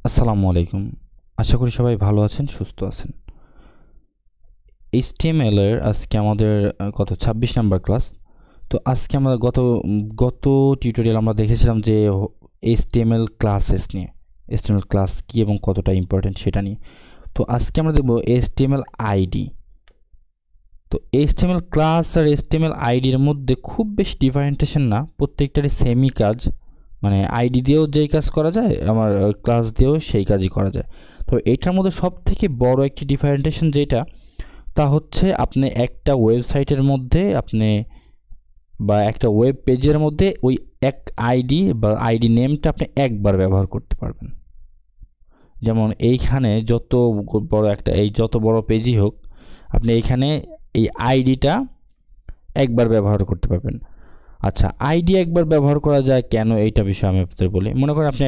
আসসালামু আলাইকুম। আশা করি সবাই ভালো আছেন, সুস্থ আছেন। HTML এর আজকে আমাদের কত 26 নাম্বার ক্লাস। তো আজকে আমরা গত টিউটোরিয়াল আমরা দেখেছিলাম যে HTML ক্লাসেস নিয়ে। HTML ক্লাস কী এবং কতটা ইম্পর্টেন্ট সেটা নিয়ে। তো আজকে আমরা দেখব HTML আইডি। তো HTML ক্লাস আর HTML আইডির মধ্যে খুব বেশি ডিফারেন্টেশন না, প্রত্যেকটারই সেমই কাজ। মানে আইডি দিয়েও যেই কাজ করা যায়, আমার ক্লাস দিয়েও সেই কাজই করা যায়। তো এইটার মধ্যে সবথেকে বড় একটি ডিফারেন্টেশন যেটা, তা হচ্ছে আপনি একটা ওয়েবসাইটের মধ্যে বা একটা ওয়েব পেজের মধ্যে ওই এক আইডি বা আইডি নেমটা আপনি একবার ব্যবহার করতে পারবেন। যেমন এইখানে যত বড় পেজই হোক, আপনি এইখানে এই আইডিটা একবার ব্যবহার করতে পারবেন। আচ্ছা, আইডি একবার ব্যবহার করা যায় কেন, এইটা বিষয়ে আমি আপনাদের বলি। মনে করেন আপনি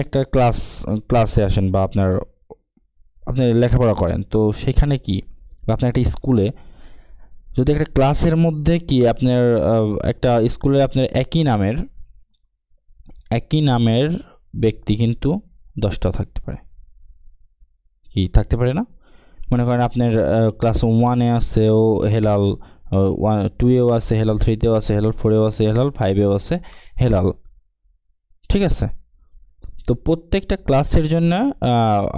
একটা ক্লাসে আসেন, বা আপনি লেখাপড়া করেন, তো সেখানে কি, বা আপনি একটা স্কুলে, যদি একটা ক্লাসের মধ্যে কি আপনার একটা স্কুলে আপনার একই নামের ব্যক্তি কিন্তু 10টাও থাকতে পারে, কি থাকতে পারে না? মনে করেন আপনার ক্লাস 1-এ আছে ও হেলাল, 2-এও আছে হেলাল, 3-তেও আছে হেলাল, 4-এও আছে হেলাল, 5-এও আছে হেলাল, ঠিক আছে? তো প্রত্যেকটা ক্লাসের জন্য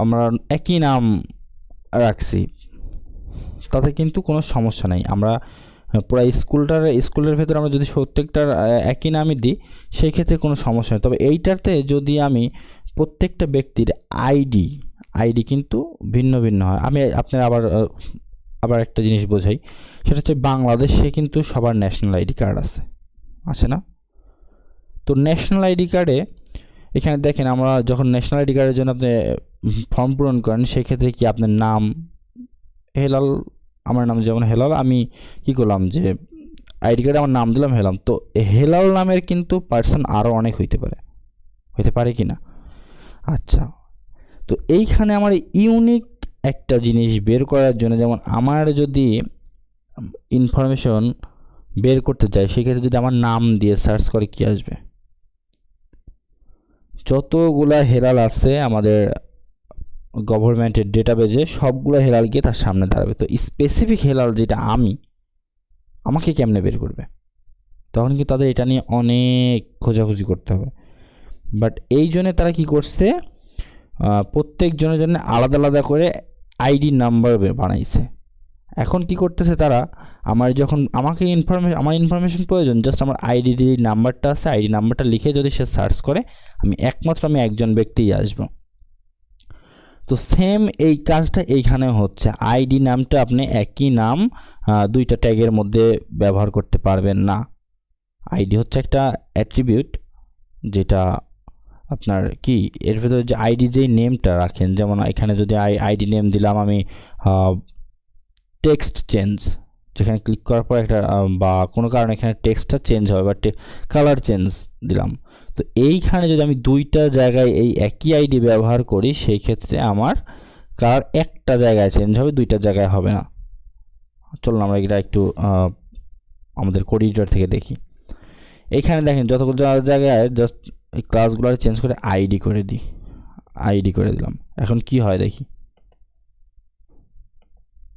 আমরা একই নাম রাখছি, তাতে কিন্তু কোনো সমস্যা নেই। আমরা পুরো স্কুলের ভেতরে আমরা যদি প্রত্যেকটার একই নামই দিই, সেই ক্ষেত্রে কোনো সমস্যা নেই। তবে এইটাতে যদি আমি প্রত্যেকটা ব্যক্তির আইডি কিন্তু ভিন্ন ভিন্ন হয়। আমি আপনার আবার একটা জিনিস বোঝাই, সেটা হচ্ছে বাংলাদেশে কিন্তু সবার ন্যাশনাল আইডি কার্ড আছে না? তো ন্যাশনাল আইডি কার্ডে এখানে দেখেন, আমরা যখন ন্যাশনাল আইডি কার্ডের জন্য আপনি ফর্ম পূরণ করেন, সেক্ষেত্রে কি আপনার নাম হেলাল, আমার নাম যেমন হেলাল, আমি কি করলাম যে আইডি কার্ডে আমার নাম দিলাম হেলাল। তো হেলাল নামের কিন্তু পার্সন আরও অনেক হইতে পারে কি না? আচ্ছা, তো এইখানে আমার ইউনিক একটা জিনিস বের করার জন্য, যেমন আমার যদি ইনফরমেশন বের করতে চাই, সেক্ষেত্রে যদি আমার নাম দিয়ে সার্চ করে কি আসবে? যতগুলা হেলাল আছে আমাদের গভর্নমেন্টের ডেটাবেজে, সবগুলো হেলাল গিয়ে তার সামনে দাঁড়াবে। তো স্পেসিফিক হেলাল যেটা আমাকে কেমনে বের করবে? তখন কিন্তু তাদের এটা নিয়ে অনেক খোঁজাখুঁজি করতে হবে। বাট এই জন্য তারা কি করছে, প্রত্যেক জনের জন্য আলাদা আলাদা করে আইডি নাম্বার বানাইছে। এখন কি করতেছে তারা, আমার ইনফরমেশন প্রয়োজন, জাস্ট আমার আইডি নাম্বারটা আছে, আইডি নাম্বারটা লিখে যদি সে সার্চ করে, আমি একজন ব্যক্তিই আসবো। তো সেম এই কাজটা এইখানে হচ্ছে। আইডি নামটা আপনি একই নাম দুইটা ট্যাগের মধ্যে ব্যবহার করতে পারবেন না। আইডি হচ্ছে একটা অ্যাট্রিবিউট, যেটা আপনার কি এর ভেতরে যে আইডি যেই নেমটা রাখেন, যেমন এখানে যদি আইডি নেম দিলাম আমি টেক্সট চেঞ্জ, যেখানে ক্লিক করার পর একটা বা কোনো কারণে এখানে টেক্সটটা চেঞ্জ হবে, বা কালার চেঞ্জ দিলাম। তো এইখানে যদি আমি দুইটা জায়গায় এই একই আইডি ব্যবহার করি, সেই ক্ষেত্রে আমার কালার একটা জায়গায় চেঞ্জ হবে, দুইটা জায়গায় হবে না। চলুন আমরা এটা একটু আমাদের কোড এডিটর থেকে দেখি। এইখানে দেখেন যতগুলো জায়গায় জাস্ট এই ক্লাসগুলো চেঞ্জ করে আইডি করে দিলাম। এখন কি হয় দেখি,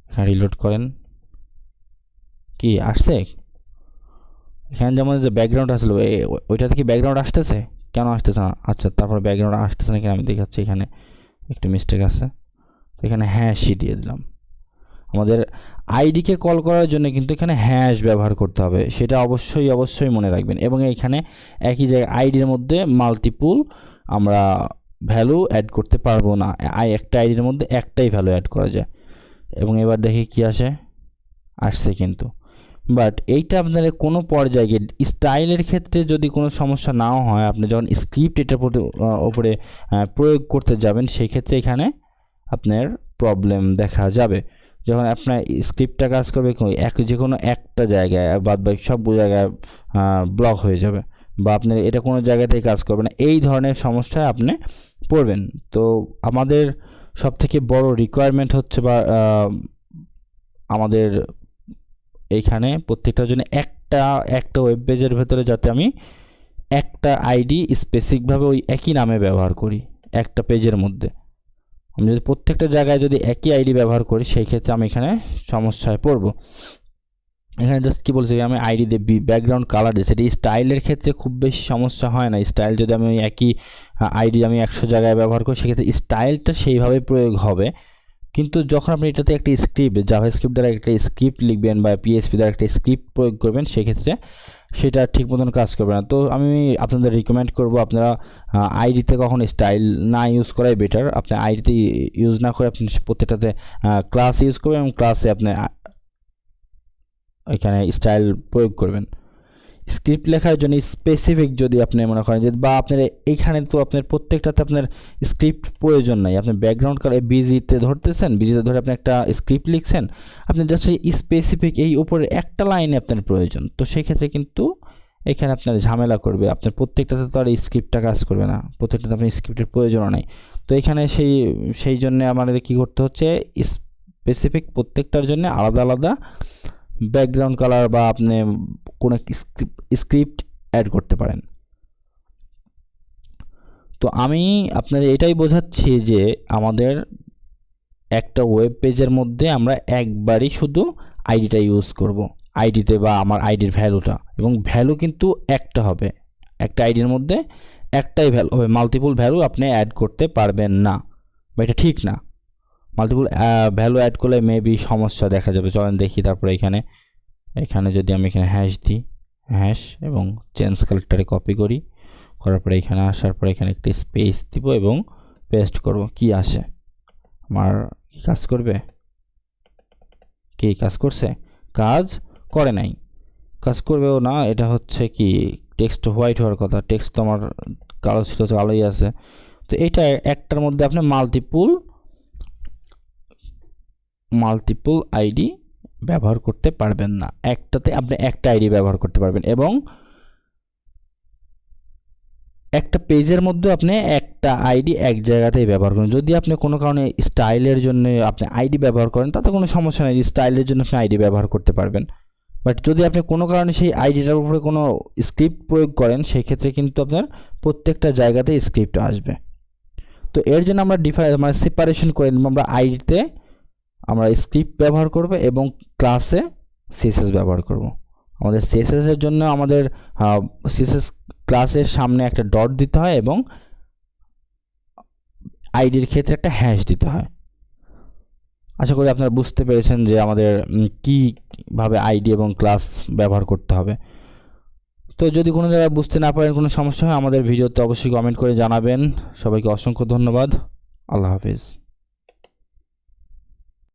এখানে রিলোড করেন, কি আসছে? এখানে যেমন যে ব্যাকগ্রাউন্ড আসলো, ওইটা থেকে ব্যাকগ্রাউন্ড আসতেছে, কেন আসতেছে না? আচ্ছা, তারপর ব্যাকগ্রাউন্ড আসতেছে না, এখানে আমি দেখাচ্ছি, এখানে একটু মিস্টেক আছে। তো এখানে হ্যাশই দিয়ে দিলাম। আমাদের আইডিকে কল করার জন্য কিন্তু এখানে হ্যাশ ব্যবহার করতে হবে, সেটা অবশ্যই মনে রাখবেন। এবং এইখানে একই জায়গায় আইডির মধ্যে মাল্টিপুল আমরা ভ্যালু অ্যাড করতে পারবো না। একটা আইডির মধ্যে একটাই ভ্যালু অ্যাড করা যায়। এবং এবার দেখি কি আসছে কিন্তু। বাট এইটা আপনার কোনো পর্যায়ে স্টাইলের ক্ষেত্রে যদি কোনো সমস্যা নাও হয়, আপনি যখন স্ক্রিপ্ট এটার ওপরে প্রয়োগ করতে যাবেন, সেই ক্ষেত্রে এখানে আপনার প্রবলেম দেখা যাবে। যখন আপনার স্ক্রিপ্টটা কাজ করবে যে কোনো একটা জায়গায়, বাদ বাকি সব জায়গায় ব্লক হয়ে যাবে, বা আপনার এটা কোনো জায়গাতেই কাজ করবে না, এই ধরনের সমস্যায় আপনি পড়বেন। তো আমাদের সবথেকে বড় রিকোয়ারমেন্ট হচ্ছে, বা আমাদের এইখানে প্রত্যেকটার জন্য একটা ওয়েব পেজের ভেতরে যাতে আমি একটা আইডি স্পেসিফিকভাবে ওই একই নামে ব্যবহার করি একটা পেজের মধ্যে, আমি যদি প্রত্যেকটা জায়গায় যদি একই আইডি ব্যবহার করি সেই ক্ষেত্রে আমি এখানে সমস্যায় পড়ব। এখানে জাস্ট কি বলছি, আমি আইডি দিয়ে ব্যাকগ্রাউন্ড কালার দিচ্ছি, এটি স্টাইলের ক্ষেত্রে খুব বেশি সমস্যা হয় না। স্টাইল যদি আমি ওই একই আইডি আমি 100 জায়গায় ব্যবহার করি সেক্ষেত্রে স্টাইলটা সেইভাবে প্রয়োগ হবে। কিন্তু যখন আপনি এটাতে একটা স্ক্রিপ্ট, জাভাস্ক্রিপ্ট দ্বারা একটা স্ক্রিপ্ট লিখবেন বা পিএইচপি দ্বারা একটা স্ক্রিপ্ট প্রয়োগ করবেন, সেক্ষেত্রে সেটা ঠিক মতন কাজ করবে না। তো আমি আপনাদের রিকমেন্ড করব আপনারা আইডিতে কখন স্টাইল না ইউজ করাই বেটার। আপনি আইডিতে ইউজ না করে আপনি প্রত্যেকটাতে ক্লাস ইউজ করবেন এবং ক্লাসে আপনি এখানে স্টাইল প্রয়োগ করবেন। স্ক্রিপ্ট লেখার জন্য স্পেসিফিক যদি আপনি মনে করেন যে, বা আপনার এইখানে তো আপনার প্রত্যেকটাতে আপনার স্ক্রিপ্ট প্রয়োজন নাই, আপনি ব্যাকগ্রাউন্ড কালার বিজিতে ধরতেছেন, বিজিতে ধরে আপনি একটা স্ক্রিপ্ট লিখছেন, আপনি জাস্ট স্পেসিফিক এই উপরে একটা লাইনে আপনার প্রয়োজন, তো সেই ক্ষেত্রে কিন্তু এখানে আপনার ঝামেলা করবে। আপনার প্রত্যেকটাতে তো আর এই স্ক্রিপ্টটা কাজ করবে না, প্রত্যেকটাতে আপনার স্ক্রিপ্টের প্রয়োজনও নেই। তো এখানে সেই জন্য আমাদের কী করতে হচ্ছে, স্পেসিফিক প্রত্যেকটার জন্য আলাদা আলাদা ব্যাকগ্রাউন্ড কালার বা আপনি কোনো স্ক্রিপ্ট অ্যাড করতে পারেন। তো আমি আপনার এটাই বোঝাচ্ছি যে আমাদের একটা ওয়েব পেজের মধ্যে আমরা একবারই শুধু আইডিটা ইউজ করব, আইডিতে বা আমার আইডির ভ্যালুটা, এবং ভ্যালু কিন্তু একটা হবে, একটা আইডির মধ্যে একটাই ভ্যালু হবে, মাল্টিপল ভ্যালু আপনি অ্যাড করতে পারবেন না, বা এটা ঠিক না। মাল্টিপল ভ্যালু অ্যাড করলে মেবি সমস্যা দেখা যাবে। চলেন দেখি। তারপরে এখানে যদি আমি এখানে হ্যাশ দিই, হ্যাশ এবং চেঞ্জ কালেক্টরে কপি করি, করার পরে এখানে আসার পরে এখানে একটি স্পেস দিব এবং পেস্ট করব, কি আসে, আমার কি কাজ করবে, কি কাজ করছে, কাজ করে নাই, কাজ করবেও না। এটা হচ্ছে কি টেক্সট হোয়াইট হওয়ার কথা, টেক্সট তো আমার কালো ছিল, কালোই আছে। তো এটা একটার মধ্যে আপনি মাল্টিপল আইডি ব্যবহার করতে পারবেন না, একটাতে আপনি একটা আইডি ব্যবহার করতে পারবেন, এবং একটা পেজের মধ্যে আপনি একটা আইডি এক জায়গাতেই ব্যবহার করেন। যদি আপনি কোনো কারণে স্টাইলের জন্য আপনি আইডি ব্যবহার করেন তাতে কোনো সমস্যা নেই, স্টাইলের জন্য আপনি আইডি ব্যবহার করতে পারবেন। বাট যদি আপনি কোনো কারণে সেই আইডিটার উপরে কোনো স্ক্রিপ্ট প্রয়োগ করেন সেই ক্ষেত্রে কিন্তু আপনার প্রত্যেকটা জায়গাতেই স্ক্রিপ্ট আসবে। তো এর জন্য আমরা সেপারেশন করে নিব, আমরা আইডিতে আমরা স্ক্রিপ্ট ব্যবহার করব এবং ক্লাসে সিএসএস ব্যবহার করব। আমাদের সিএসএস এর জন্য আমাদের সিএসএস ক্লাসের সামনে একটা ডট দিতে হয় এবং আইডির ক্ষেত্রে একটা হ্যাশ দিতে হয়। আশা করি আপনারা বুঝতে পেরেছেন যে আমাদের কীভাবে আইডি এবং ক্লাস ব্যবহার করতে হবে। তো যদি কোনো জায়গায় বুঝতে না পারেন, কোনো সমস্যা হয়, আমাদের ভিডিওতে অবশ্যই কমেন্ট করে জানাবেন। সবাইকে অসংখ্য ধন্যবাদ। আল্লাহ হাফেজ।